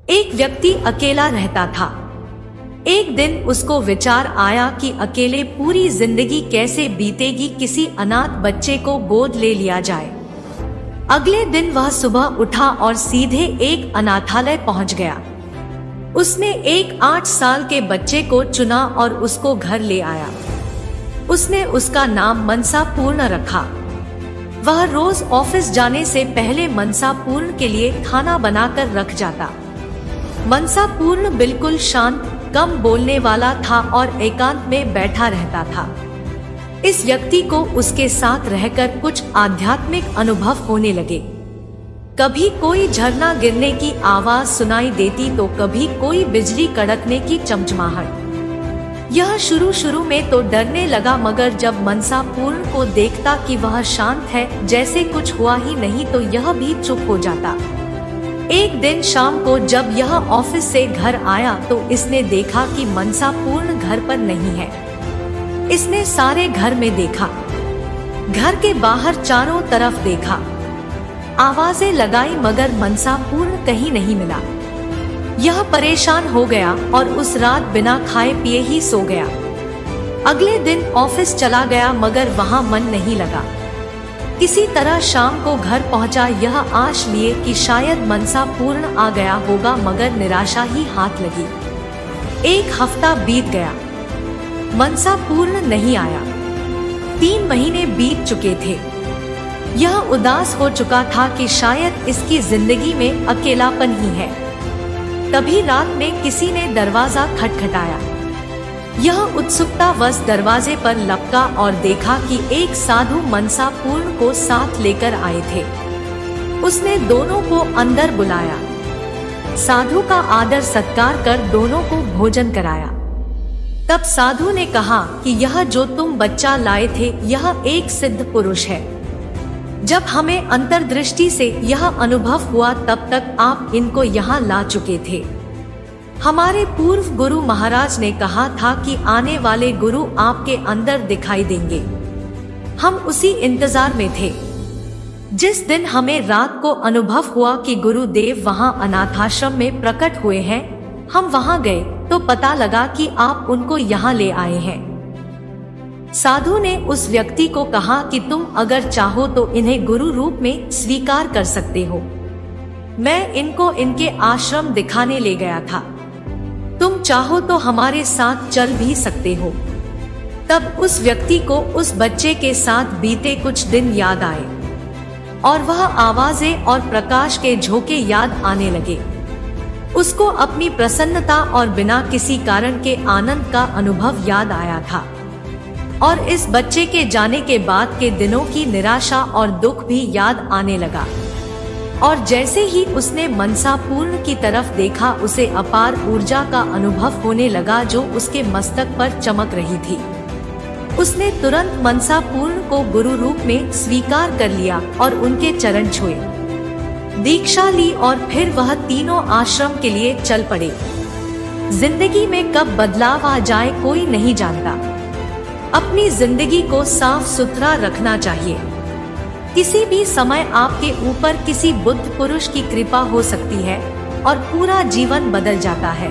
एक व्यक्ति अकेला रहता था। एक दिन उसको विचार आया कि अकेले पूरी जिंदगी कैसे बीतेगी, किसी अनाथ बच्चे को गोद ले लिया जाए। अगले दिन वह सुबह उठा और सीधे एक अनाथालय पहुंच गया। उसने एक 8 साल के बच्चे को चुना और उसको घर ले आया। उसने उसका नाम मनसा पूर्ण रखा। वह रोज ऑफिस जाने से पहले मनसा पूर्ण के लिए खाना बनाकर रख जाता। मनसा पूर्ण बिल्कुल शांत, कम बोलने वाला था और एकांत में बैठा रहता था। इस व्यक्ति को उसके साथ रहकर कुछ आध्यात्मिक अनुभव होने लगे। कभी कोई झरना गिरने की आवाज सुनाई देती तो कभी कोई बिजली कड़कने की चमचमाहट। यह शुरू में तो डरने लगा, मगर जब मनसा पूर्ण को देखता कि वह शांत है, जैसे कुछ हुआ ही नहीं, तो यह भी चुप हो जाता। एक दिन शाम को जब यह ऑफिस से घर आया तो इसने देखा कि मनसा पूर्ण घर पर नहीं है। इसने सारे घर में देखा, घर के बाहर चारों तरफ देखा, आवाजें लगाई, मगर मनसा पूर्ण कहीं नहीं मिला। यह परेशान हो गया और उस रात बिना खाए पिए ही सो गया। अगले दिन ऑफिस चला गया, मगर वहां मन नहीं लगा। किसी तरह शाम को घर पहुंचा, यह आश लिए कि शायद मनसा पूर्ण आ गया होगा, मगर निराशा ही हाथ लगी। एक हफ्ता बीत गया, मनसा पूर्ण नहीं आया। 3 महीने बीत चुके थे। यह उदास हो चुका था कि शायद इसकी जिंदगी में अकेलापन ही है। तभी रात में किसी ने दरवाजा खटखटाया। यह उत्सुकतावश दरवाजे पर लपका और देखा कि एक साधु मनसा पूर्ण को साथ लेकर आए थे। उसने दोनों को अंदर बुलाया। साधु का आदर सत्कार कर दोनों को भोजन कराया। तब साधु ने कहा कि यह जो तुम बच्चा लाए थे, यह एक सिद्ध पुरुष है। जब हमें अंतर्दृष्टि से यह अनुभव हुआ, तब तक आप इनको यहाँ ला चुके थे। हमारे पूर्व गुरु महाराज ने कहा था कि आने वाले गुरु आपके अंदर दिखाई देंगे। हम उसी इंतजार में थे। जिस दिन हमें रात को अनुभव हुआ कि गुरुदेव वहां अनाथाश्रम में प्रकट हुए हैं, हम वहां गए तो पता लगा कि आप उनको यहाँ ले आए हैं। साधु ने उस व्यक्ति को कहा कि तुम अगर चाहो तो इन्हें गुरु रूप में स्वीकार कर सकते हो। मैं इनको इनके आश्रम दिखाने ले गया था। तुम चाहो तो हमारे साथ चल भी सकते हो। तब उस व्यक्ति को उस बच्चे के साथ बीते कुछ दिन याद आए और वह आवाजें और प्रकाश के झोंके याद आने लगे। उसको अपनी प्रसन्नता और बिना किसी कारण के आनंद का अनुभव याद आया था। और इस बच्चे के जाने के बाद के दिनों की निराशा और दुख भी याद आने लगा। और जैसे ही उसने मनसा पूर्ण की तरफ देखा, उसे अपार ऊर्जा का अनुभव होने लगा जो उसके मस्तक पर चमक रही थी। उसने तुरंत मनसा पूर्ण को गुरु रूप में स्वीकार कर लिया और उनके चरण छुए, दीक्षा ली और फिर वह तीनों आश्रम के लिए चल पड़े। जिंदगी में कब बदलाव आ जाए कोई नहीं जानता। अपनी जिंदगी को साफ सुथरा रखना चाहिए। किसी भी समय आपके ऊपर किसी बुद्ध पुरुष की कृपा हो सकती है और पूरा जीवन बदल जाता है।